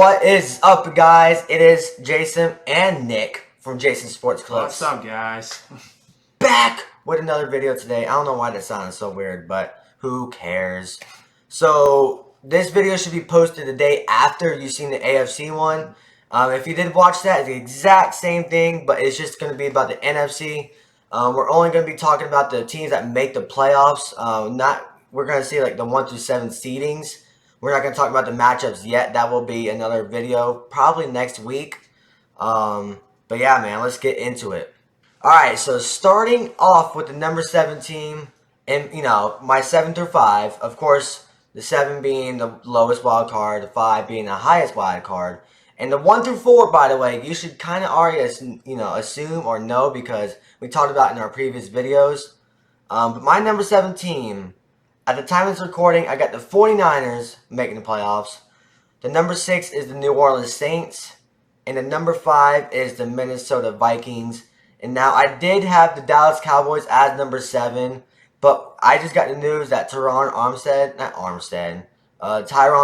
What is up, guys? It is Jason and Nick from Jason Sports Clips. What's up, guys? Back with another video today. I don't know why that sounded so weird, but who cares? So, this video should be posted the day after you've seen the AFC one. If you did watch that, it's the exact same thing, but it's just going to be about the NFC. We're only going to be talking about the teams that make the playoffs. We're going to see like the 1 through 7 seedings. We're not going to talk about the matchups yet. That will be another video probably next week. But yeah, man, let's get into it. All right, so starting off with the number 7 team, and my 7 through 5, of course, the 7 being the lowest wild card, the 5 being the highest wild card, and the 1 through 4, by the way, you should kind of already assume or know because we talked about it in our previous videos. But my number 7 team, at the time of this recording, I got the 49ers making the playoffs. The number 6 is the New Orleans Saints. And the number 5 is the Minnesota Vikings. And now I did have the Dallas Cowboys as number 7. But I just got the news that Tyron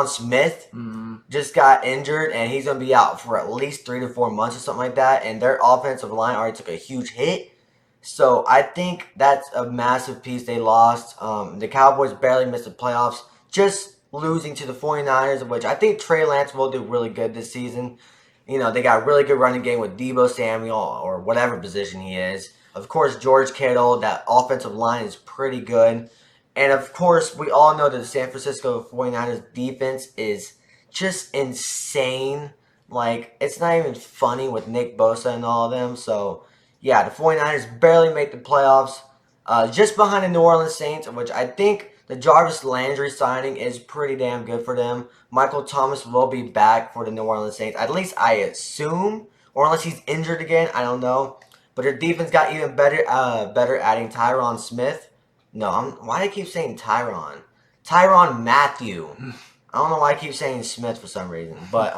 Smith just got injured. And he's going to be out for at least 3 to 4 months or something like that. And their offensive line already took a huge hit. So I think that's a massive piece they lost. The Cowboys barely missed the playoffs, just losing to the 49ers, which I think Trey Lance will do really good this season. They got a really good running game with Deebo Samuel or whatever position he is. Of course, George Kittle, that offensive line is pretty good. And of course, we all know that the San Francisco 49ers defense is just insane. Like, it's not even funny with Nick Bosa and all of them. So, yeah, the 49ers barely make the playoffs. Just behind the New Orleans Saints, which I think the Jarvis Landry signing is pretty damn good for them. Michael Thomas will be back for the New Orleans Saints. At least I assume. Or unless he's injured again, I don't know. But their defense got even better adding Tyron Smith. No, why do I keep saying Tyron? Tyron Matthew. I don't know why I keep saying Smith for some reason. But,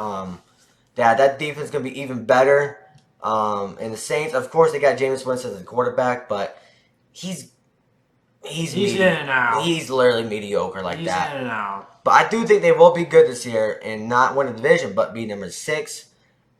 that defense is going to be even better. And the Saints, of course, they got Jameis Winston as a quarterback, but he's in and out. He's literally mediocre like that. He's in and out. But I do think they will be good this year and not win the division, but be number 6.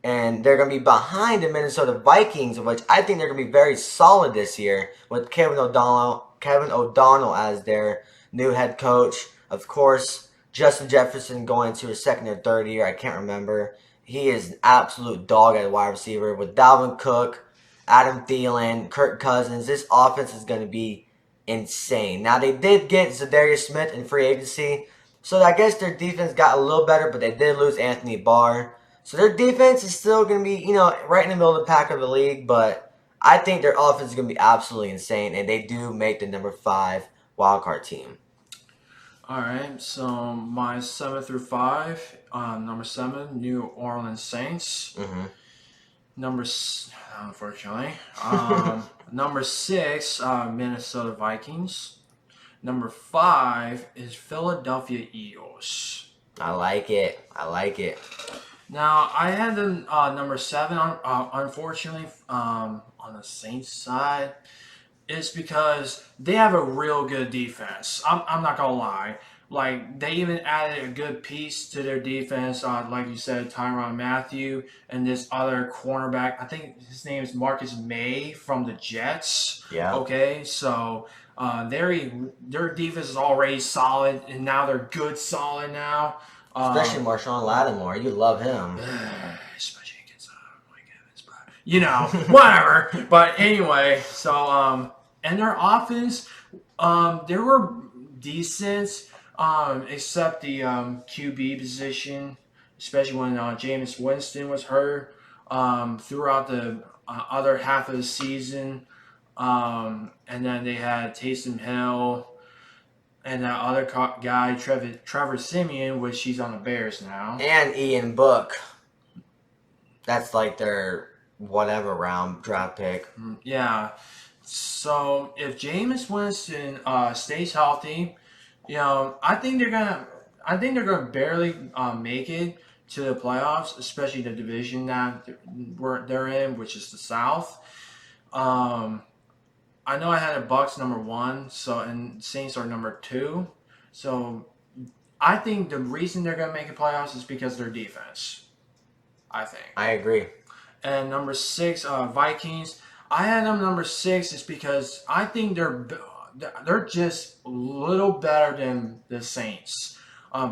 And they're going to be behind the Minnesota Vikings, which I think they're going to be very solid this year with Kevin O'Donnell as their new head coach. Of course, Justin Jefferson going into his second or third year. I can't remember. He is an absolute dog at wide receiver with Dalvin Cook, Adam Thielen, Kirk Cousins. This offense is going to be insane. Now, they did get Zadarius Smith in free agency, so I guess their defense got a little better, but they did lose Anthony Barr. So their defense is still going to be, right in the middle of the pack of the league, but I think their offense is going to be absolutely insane, and they do make the number 5 wildcard team. All right, so my 7 through 5, number 7, New Orleans Saints. Unfortunately. Number 6, Minnesota Vikings. Number 5 is Philadelphia Eagles. I like it. Now, I had the number 7, unfortunately, on the Saints side. It's because they have a real good defense. I'm not going to lie. Like, they even added a good piece to their defense. Like you said, Tyrann Mathieu and this other cornerback. I think his name is Marcus May from the Jets. Yeah. Okay, so their defense is already solid, and now they're good solid now. Especially Marshawn Lattimore. You love him. Especially against Mike Evans. But, whatever. But anyway, so, and their offense, they were decent. Except the QB position, especially when Jameis Winston was hurt throughout the other half of the season. And then they had Taysom Hill and that other guy, Trevor Siemian, which he's on the Bears now. And Ian Book. That's like their whatever round draft pick. Yeah. So if Jameis Winston stays healthy, I think they're gonna barely make it to the playoffs, especially the division that they're in, which is the South. I know I had the Bucks number 1, and Saints are number 2. So I think the reason they're gonna make the playoffs is because of their defense. I think. I agree. And number 6, Vikings. I had them number 6 is because I think they're just a little better than the Saints,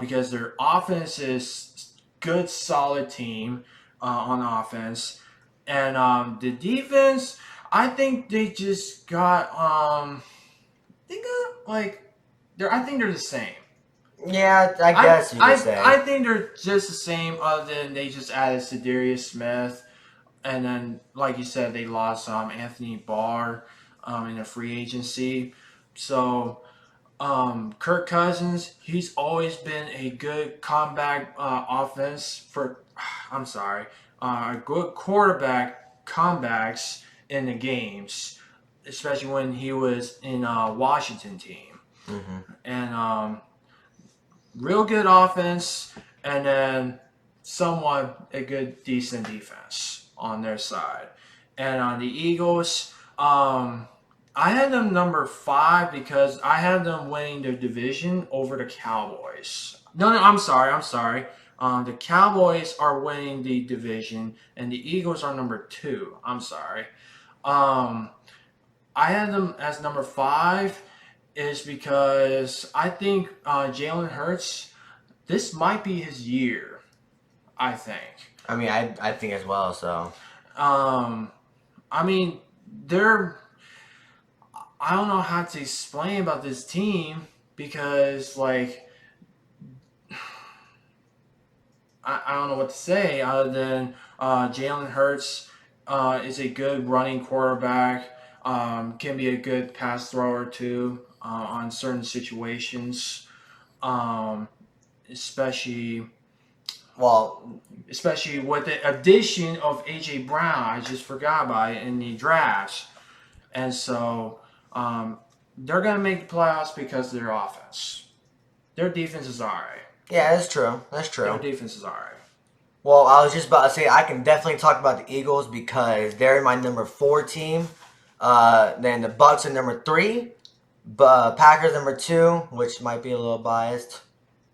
because their offense is good, solid team on offense, and the defense. I think they just got they got like they're. I think they're the same. Yeah, I guess you could say. I think they're just the same, other than they just added Sedarius Smith, and then like you said, they lost Anthony Barr in a free agency. So Kirk Cousins, he's always been a good comeback offense for. I'm sorry, a good quarterback comebacks in the games, especially when he was in Washington team, and real good offense, and then somewhat a good decent defense on their side. And on the Eagles, I had them number 5 because I had them winning the division over the Cowboys. No, I'm sorry. The Cowboys are winning the division, and the Eagles are number 2. I'm sorry. Um, I had them as number 5 is because I think Jalen Hurts, this might be his year. I think. I mean, I think as well. So Um, I mean, they're. I don't know how to explain about this team because, like, I don't know what to say other than Jalen Hurts is a good running quarterback, can be a good pass thrower too on certain situations, um, especially well, especially with the addition of AJ Brown. I just forgot about it in the drafts, and so they're gonna make the playoffs because of their offense. Their defense is alright. yeah, that's true. That's Their true. defense is alright. Well, I was just about to say I can definitely talk about the Eagles because they're my number 4 team. Then the Bucks are number 3. Packers number 2, which might be a little biased.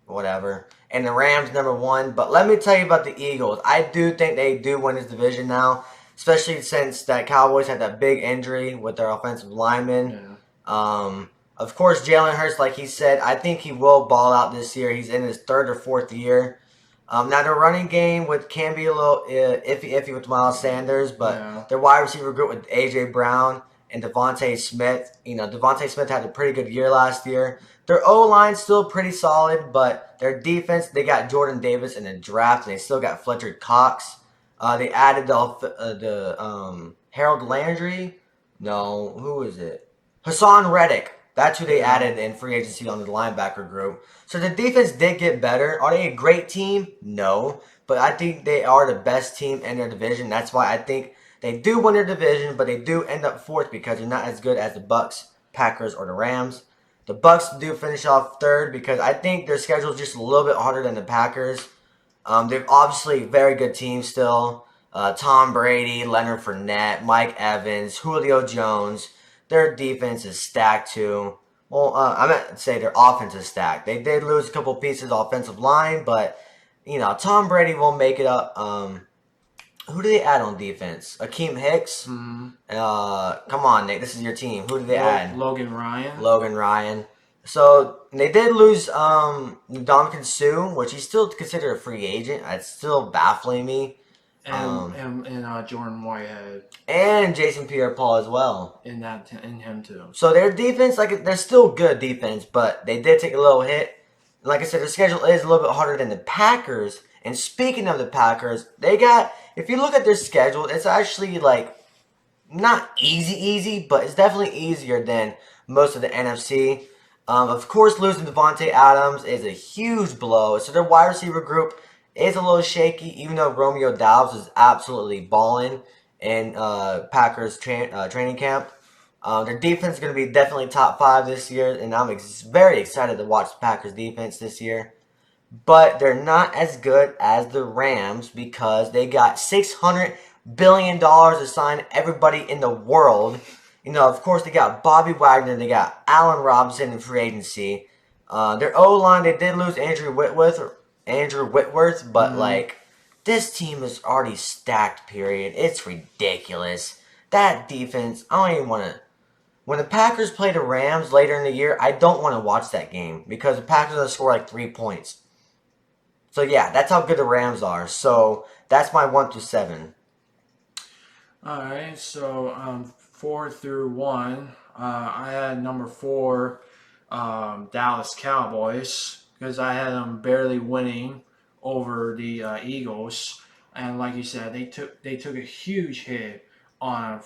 Whatever. And the Rams number 1. But let me tell you about the Eagles. I do think they do win this division now, especially since that Cowboys had that big injury with their offensive lineman. Of course, Jalen Hurts, like he said, I think he will ball out this year. He's in his 3rd or 4th year. Now, their running game can be a little iffy with Miles Sanders, but their wide receiver group with A.J. Brown and Devontae Smith. Devontae Smith had a pretty good year last year. Their O-line still pretty solid, but their defense, they got Jordan Davis in the draft, and they still got Fletcher Cox. They added the Harold Landry. No, who is it? Hassan Reddick. That's who they added in free agency on the linebacker group. So the defense did get better. Are they a great team? No. But I think they are the best team in their division. That's why I think they do win their division, but they do end up 4th because they're not as good as the Bucks, Packers, or the Rams. The Bucks do finish off 3rd because I think their schedule is just a little bit harder than the Packers. They're obviously a very good team still. Tom Brady, Leonard Fournette, Mike Evans, Julio Jones. Their defense is stacked too. Well, I meant to say their offense is stacked. They did lose a couple pieces offensive line, but Tom Brady will make it up. Who do they add on defense? Akeem Hicks. Come on, Nick. This is your team. Who did they add? Logan Ryan. Logan Ryan. So they did lose Ndamukong Suh, which he's still considered a free agent. It's still baffling me. And Jordan Whitehead and Jason Pierre-Paul as well. In him too. So their defense, they're still good defense, but they did take a little hit. Like I said, their schedule is a little bit harder than the Packers. And speaking of the Packers, if you look at their schedule, it's actually not easy, but it's definitely easier than most of the NFC. Of course, losing Devontae Adams is a huge blow. So their wide receiver group is a little shaky, even though Romeo Doubs is absolutely balling in Packers training camp. Their defense is going to be definitely top 5 this year, and I'm very excited to watch the Packers defense this year. But they're not as good as the Rams because they got $600 billion to sign everybody in the world. Of course, they got Bobby Wagner, they got Allen Robinson in free agency. Their O-line, they did lose Andrew Whitworth, but This team is already stacked, period. It's ridiculous. That defense, I don't even want to. When the Packers play the Rams later in the year, I don't want to watch that game because the Packers are going to score like 3 points. So, yeah, that's how good the Rams are. So, that's my 1 through 7. All right, so 4 through 1, I had number 4, Dallas Cowboys, because I had them barely winning over the Eagles, and like you said, they took a huge hit on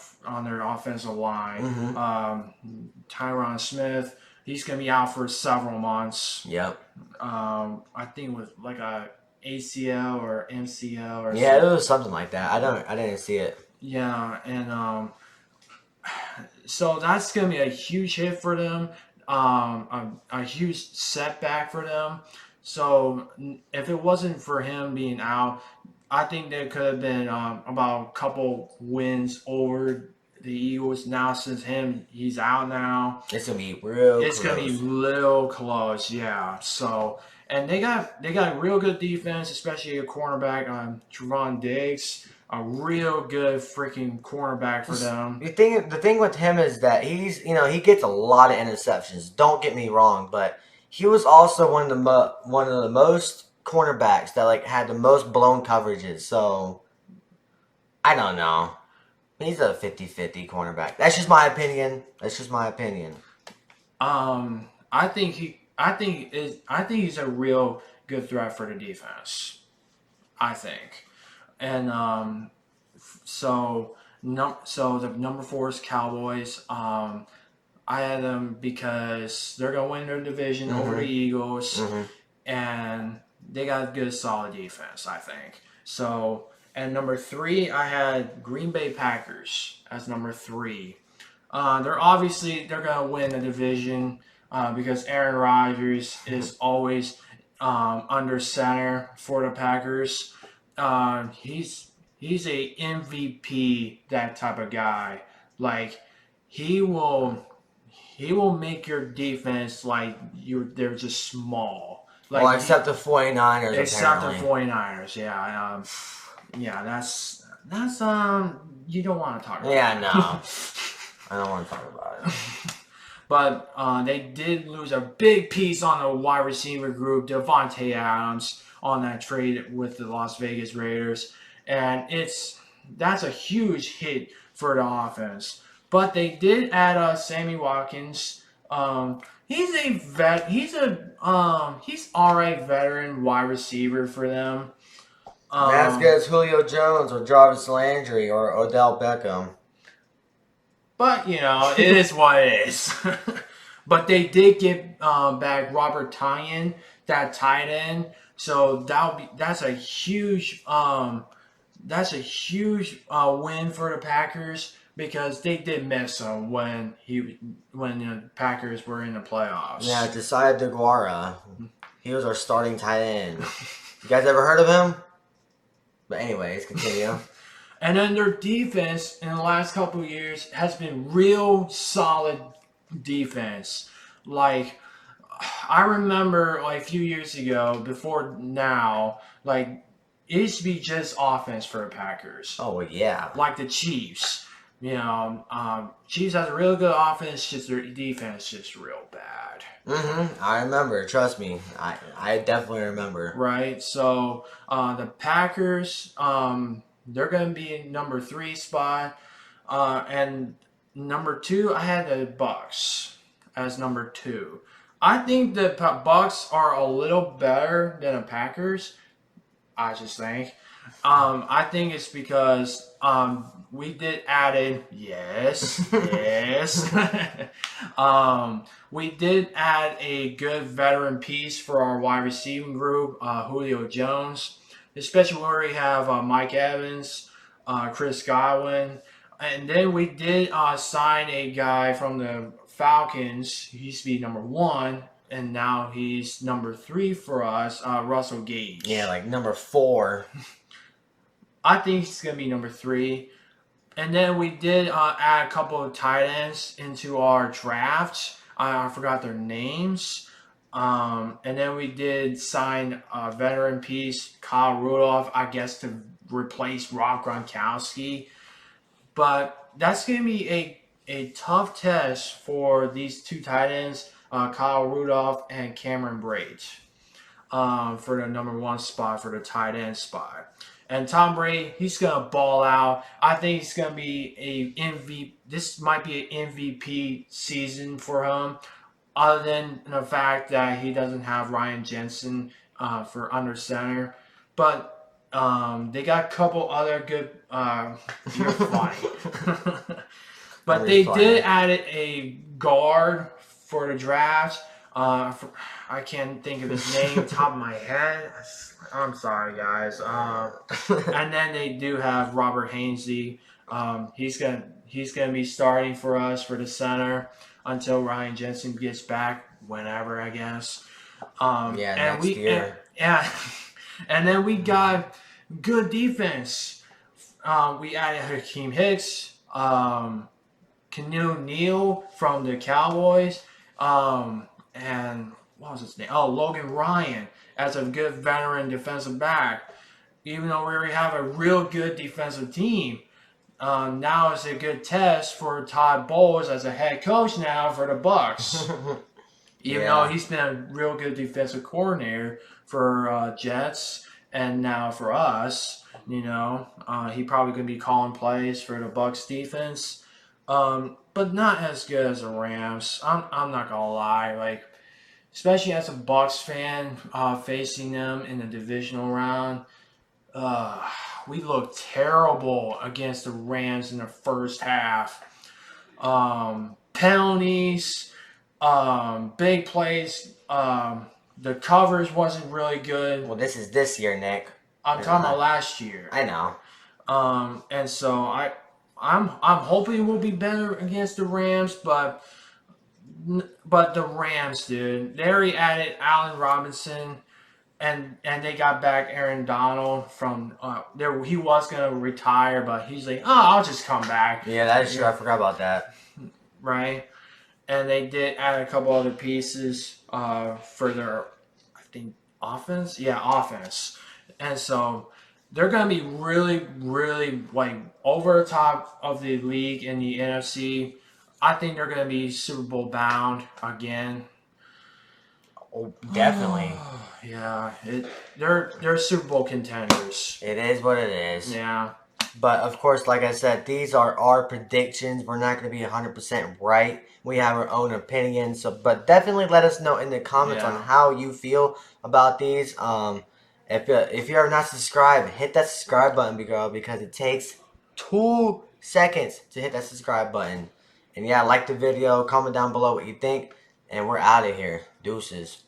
their offensive line. Mm-hmm. Tyron Smith, he's gonna be out for several months. Yep. I think with like a ACL or MCL or Yeah, it something. was something like that. I didn't see it. Yeah, and so that's going to be a huge hit for them, a huge setback for them. So if it wasn't for him being out, I think there could have been about a couple wins over the Eagles. Now since he's out now, It's gonna be real it's going to be close. real close. Yeah. So and they got real good defense, especially a cornerback on Trevon Diggs, a real good freaking cornerback for them. The thing with him is that he gets a lot of interceptions. Don't get me wrong, but he was also one of the most cornerbacks that like had the most blown coverages. So I don't know. He's a 50-50 cornerback. That's just my opinion. That's just my opinion. I think he's a real good threat for the defense. I think, and so the number 4 is Cowboys. I had them because they're gonna win their division over the Eagles, Mm-hmm. and they got a good solid defense. I think so. And number 3, I had Green Bay Packers as number 3. They're gonna win the division because Aaron Rodgers is always under center for the Packers. He's a MVP, that type of guy. Like he will he will make your defense like they're just small. Well, Like except the 49ers except the apparently. 49ers. Yeah, that's you don't want to talk about Yeah, that. no, I don't want to talk about it. But they did lose a big piece on the wide receiver group, Devontae Adams, on that trade with the Las Vegas Raiders, and that's a huge hit for the offense. But they did add Sammy Watkins. He's a vet. He's all right veteran wide receiver for them. As good as Julio Jones or Jarvis Landry or Odell Beckham. But it is what it is. But they did get back Robert Tonyan, that tight end. So that's a huge win for the Packers because they did miss him when the Packers were in the playoffs. Yeah, Josiah DeGuara. He was our starting tight end. You guys ever heard of him? But anyways, continue. And then their defense in the last couple of years has been real solid defense. Like I remember like a few years ago, before now, like it used to be just offense for the Packers. Oh yeah. Like the Chiefs. Chiefs has a real good offense, just their defense is just real bad. I remember. Trust me. I definitely remember. Right. So the Packers, they're going to be in number 3 spot, and number 2, I had the Bucks as number 2. I think the Bucks are a little better than the Packers. I just think. I think it's because we did add in yes. We did add a good veteran piece for our wide receiving group, Julio Jones, especially where we have Mike Evans, Chris Godwin, and then we did sign a guy from the Falcons. He used to be number 1. And now he's number 3 for us, Russell Gage. Yeah, like number 4. I think he's going to be number 3. And then we did add a couple of tight ends into our draft. I forgot their names. And then we did sign a veteran piece, Kyle Rudolph, I guess, to replace Rob Gronkowski. But that's going to be a tough test for these two tight ends, Kyle Rudolph and Cameron Brate, for the number one spot, for the tight end spot. And Tom Brady, he's going to ball out. I think he's going to be a MVP. This might be an MVP season for him, other than the fact that he doesn't have Ryan Jensen for under center. But they got a couple other good. You're funny. But they did add a guard for the draft. I can't think of his name top of my head. I'm sorry, guys. And then they do have Robert Hainsey. He's gonna be starting for us for the center until Ryan Jensen gets back, whenever, I guess. Next year. And then we got good defense. We added Hakeem Hicks, Canu Neal from the Cowboys, and what was his name? Oh, Logan Ryan as a good veteran defensive back. Even though we already have a real good defensive team, now it's a good test for Todd Bowles as a head coach now for the Bucks. Even though he's been a real good defensive coordinator for Jets and now for us, he probably going to be calling plays for the Bucks defense, but not as good as the Rams. I'm not gonna lie, like, especially as a Bucks fan, facing them in the divisional round. We looked terrible against the Rams in the first half. Penalties, big plays. The coverage wasn't really good. Well, this is this year, Nick. I'm talking about last year. I know. And so I'm hoping we'll be better against the Rams, but the Rams, dude, they already added Allen Robinson. And they got back Aaron Donald from there. He was gonna retire, but he's like, "Oh, I'll just come back." Yeah, that is true. I forgot about that. Right, and they did add a couple other pieces for their, I think, offense. Yeah, offense. And so they're gonna be really, really like over the top of the league in the NFC. I think they're gonna be Super Bowl bound again. Oh, definitely. Yeah, they're Super Bowl contenders. It is what it is. Yeah. But of course, like I said, these are our predictions. We're not going to be 100% right. We have our own opinions. But definitely let us know in the comments on how you feel about these. If you're not subscribed, hit that subscribe button, because it takes 2 seconds to hit that subscribe button. And yeah, like the video, comment down below what you think, and we're out of here. Deuces.